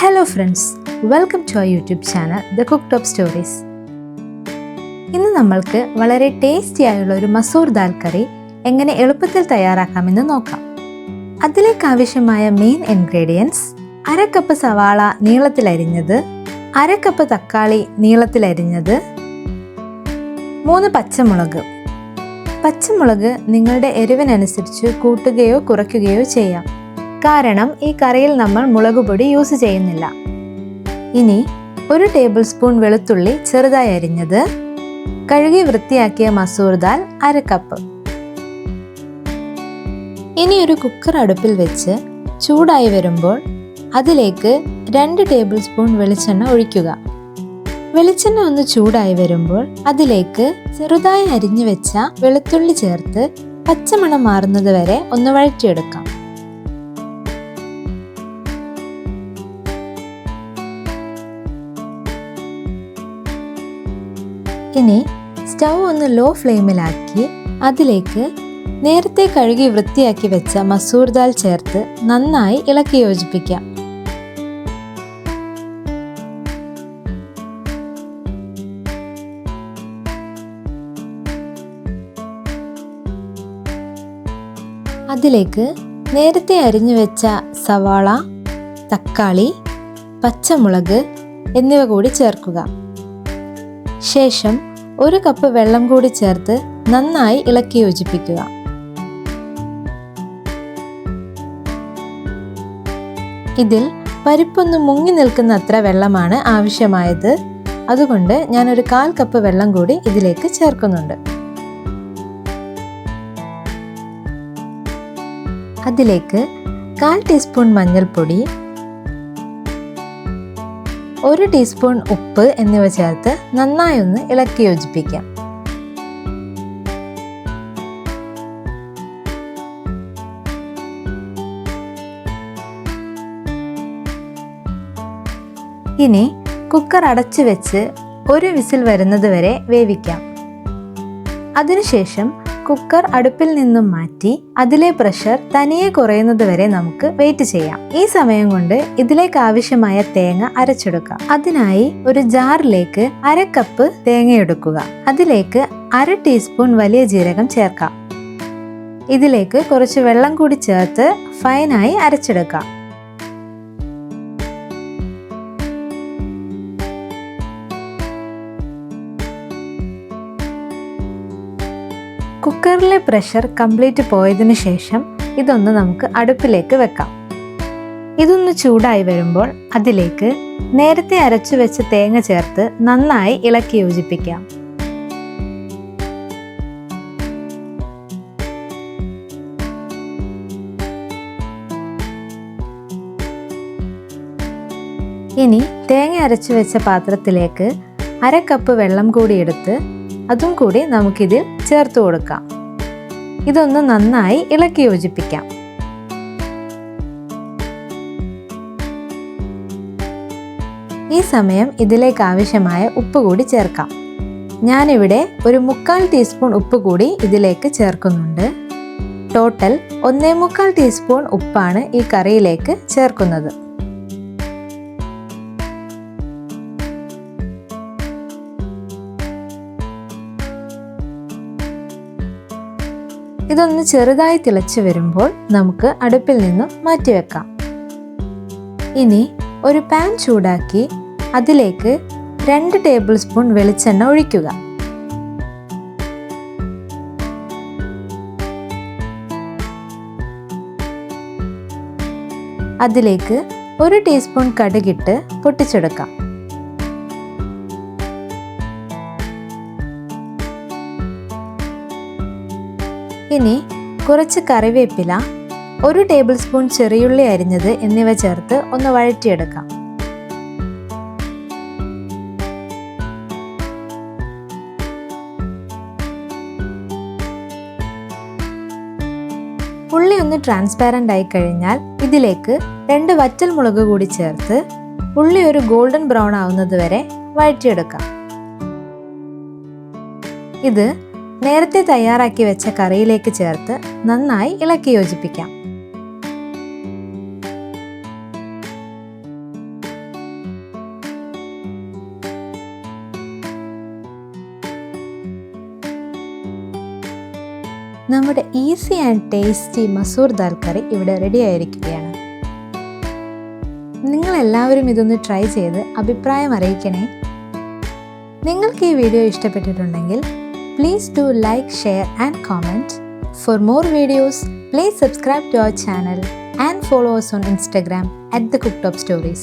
Hello friends, welcome to our YouTube channel, The Cooktop Stories. ഇന്ന് നമ്മൾക്ക് വളരെ tasty ആയുള്ള ഒരു മസൂർ ദാൽ കറി എങ്ങനെ എളുപ്പത്തിൽ തയ്യാറാക്കാമെന്ന് നോക്കാം. അതിലേക്ക് ആവശ്യമായ മെയിൻ ഇൻഗ്രീഡിയൻസ്: 1/2 കപ്പ് സവാള നീളത്തിൽ അരിഞ്ഞത്, 1/2 കപ്പ് തക്കാളി നീളത്തിൽ അരിഞ്ഞത്, 3 പച്ചമുളക്. പച്ചമുളക് നിങ്ങളുടെ എരിവിനനുസരിച്ച് കൂട്ടുകയോ കുറയ്ക്കുകയോ ചെയ്യാം, കാരണം ഈ കറിയിൽ നമ്മൾ മുളകുപൊടി യൂസ് ചെയ്യുന്നില്ല. ഇനി 1 ടേബിൾ സ്പൂൺ വെളുത്തുള്ളി ചെറുതായി അരിഞ്ഞത്, കഴുകി വൃത്തിയാക്കിയ മസൂർ ദാൽ 1/2 കപ്പ്. ഇനി ഒരു കുക്കർ അടുപ്പിൽ വെച്ച് ചൂടായി വരുമ്പോൾ അതിലേക്ക് 2 ടേബിൾ സ്പൂൺ വെളിച്ചെണ്ണ ഒഴിക്കുക. വെളിച്ചെണ്ണ ഒന്ന് ചൂടായി വരുമ്പോൾ അതിലേക്ക് ചെറുതായി അരിഞ്ഞു വെച്ച വെളുത്തുള്ളി ചേർത്ത് പച്ചമണം മാറുന്നത് വരെ ഒന്ന് വഴറ്റിയെടുക്കാം. ഇനി സ്റ്റൗ ഒന്ന് ലോ ഫ്ലെയിമിലാക്കി അതിലേക്ക് നേരത്തെ കഴുകി വൃത്തിയാക്കി വെച്ച മസൂർ ദാൽ ചേർത്ത് നന്നായി ഇളക്കി യോജിപ്പിക്കാം. അതിലേക്ക് നേരത്തെ അരിഞ്ഞു വെച്ച സവാള, തക്കാളി, പച്ചമുളക് എന്നിവ കൂടി ചേർക്കുക. ശേഷം 1 കപ്പ് വെള്ളം കൂടി ചേർത്ത് നന്നായി ഇളക്കി യോജിപ്പിക്കുക. ഇതിൽ പരിപ്പൊന്ന് മുങ്ങി നിൽക്കുന്ന അത്ര വെള്ളമാണ് ആവശ്യമായത്. അതുകൊണ്ട് ഞാൻ ഒരു 1/4 കപ്പ് വെള്ളം കൂടി ഇതിലേക്ക് ചേർക്കുന്നുണ്ട്. അതിലേക്ക് 1/4 ടീസ്പൂൺ മഞ്ഞൾപ്പൊടി, 1 ടീസ്പൂൺ ഉപ്പ് എന്നിവ ചേർത്ത് നന്നായി ഒന്ന് ഇളക്കി യോജിപ്പിക്കാം. ഇനി കുക്കർ അടച്ചു വെച്ച് 1 വിസിൽ വരുന്നത് വരെ വേവിക്കാം. അതിനുശേഷം കുക്കർ അടുപ്പിൽ നിന്നും മാറ്റി അതിലെ പ്രഷർ തനിയെ കുറയുന്നത് വരെ നമുക്ക് വെയിറ്റ് ചെയ്യാം. ഈ സമയം കൊണ്ട് ഇതിലേക്ക് ആവശ്യമായ തേങ്ങ അരച്ചെടുക്കാം. അതിനായി ഒരു ജാറിലേക്ക് 1/2 കപ്പ് തേങ്ങ എടുക്കുക. അതിലേക്ക് 1/2 ടീസ്പൂൺ വലിയ ജീരകം ചേർക്കാം. ഇതിലേക്ക് കുറച്ച് വെള്ളം കൂടി ചേർത്ത് ഫൈനായി അരച്ചെടുക്കാം. കുക്കറിലെ പ്രഷർ കംപ്ലീറ്റ് പോയതിനു ശേഷം ഇതൊന്ന് നമുക്ക് അടുപ്പിലേക്ക് വെക്കാം. ഇതൊന്ന് ചൂടായി വരുമ്പോൾ അതിലേക്ക് നേരത്തെ അരച്ചു വെച്ച തേങ്ങ ചേർത്ത് നന്നായി ഇളക്കി യോജിപ്പിക്കാം. ഇനി തേങ്ങ അരച്ചു വെച്ച പാത്രത്തിലേക്ക് 1/2 കപ്പ് വെള്ളം കൂടി എടുത്ത് അതും കൂടി നമുക്കിതിൽ ചേർത്ത് കൊടുക്കാം. ഇതൊന്ന് നന്നായി ഇളക്കി യോജിപ്പിക്കാം. ഈ സമയം ഇതിലേക്ക് ആവശ്യമായ ഉപ്പ് കൂടി ചേർക്കാം. ഞാനിവിടെ ഒരു 1/4 ടീസ്പൂൺ ഉപ്പ് കൂടി ഇതിലേക്ക് ചേർക്കുന്നുണ്ട്. ടോട്ടൽ 1/4 ടീസ്പൂൺ ഉപ്പാണ് ഈ കറിയിലേക്ക് ചേർക്കുന്നത്. ഇതൊന്ന് ചെറുതായി തിളച്ചു വരുമ്പോൾ നമുക്ക് അടുപ്പിൽ നിന്നും മാറ്റിവെക്കാം. ഇനി ഒരു പാൻ ചൂടാക്കി അതിലേക്ക് 2 ടേബിൾ സ്പൂൺ വെളിച്ചെണ്ണ ഒഴിക്കുക. അതിലേക്ക് 1 ടീസ്പൂൺ കടുകിട്ട് പൊട്ടിച്ചെടുക്കാം. ഇനി കുറച്ച് കറിവേപ്പില, 1 ടേബിൾ സ്പൂൺ ചെറിയുള്ളി അരിഞ്ഞത് എന്നിവ ചേർത്ത് ഒന്ന് വഴറ്റിയെടുക്കാം. ഉള്ളി ഒന്ന് ട്രാൻസ്പാരൻ്റ് ആയി കഴിഞ്ഞാൽ ഇതിലേക്ക് 2 വറ്റൽ മുളക് കൂടി ചേർത്ത് ഉള്ളി ഒരു ഗോൾഡൻ ബ്രൗൺ ആവുന്നത് വരെ വഴറ്റിയെടുക്കാം. ഇത് നേരത്തെ തയ്യാറാക്കി വെച്ച കറിയിലേക്ക് ചേർത്ത് നന്നായി ഇളക്കി യോജിപ്പിക്കാം. നമ്മുടെ easy and tasty masoor dal curry ഇവിടെ റെഡി ആയിരിക്കുകയാണ്. നിങ്ങളെല്ലാവരും ഇതൊന്ന് ട്രൈ ചെയ്ത് അഭിപ്രായം അറിയിക്കണേ. നിങ്ങൾക്ക് ഈ വീഡിയോ ഇഷ്ടപ്പെട്ടിട്ടുണ്ടെങ്കിൽ please do like, share and comment. For more videos, please subscribe to our channel and follow us on Instagram @thecooktopstories.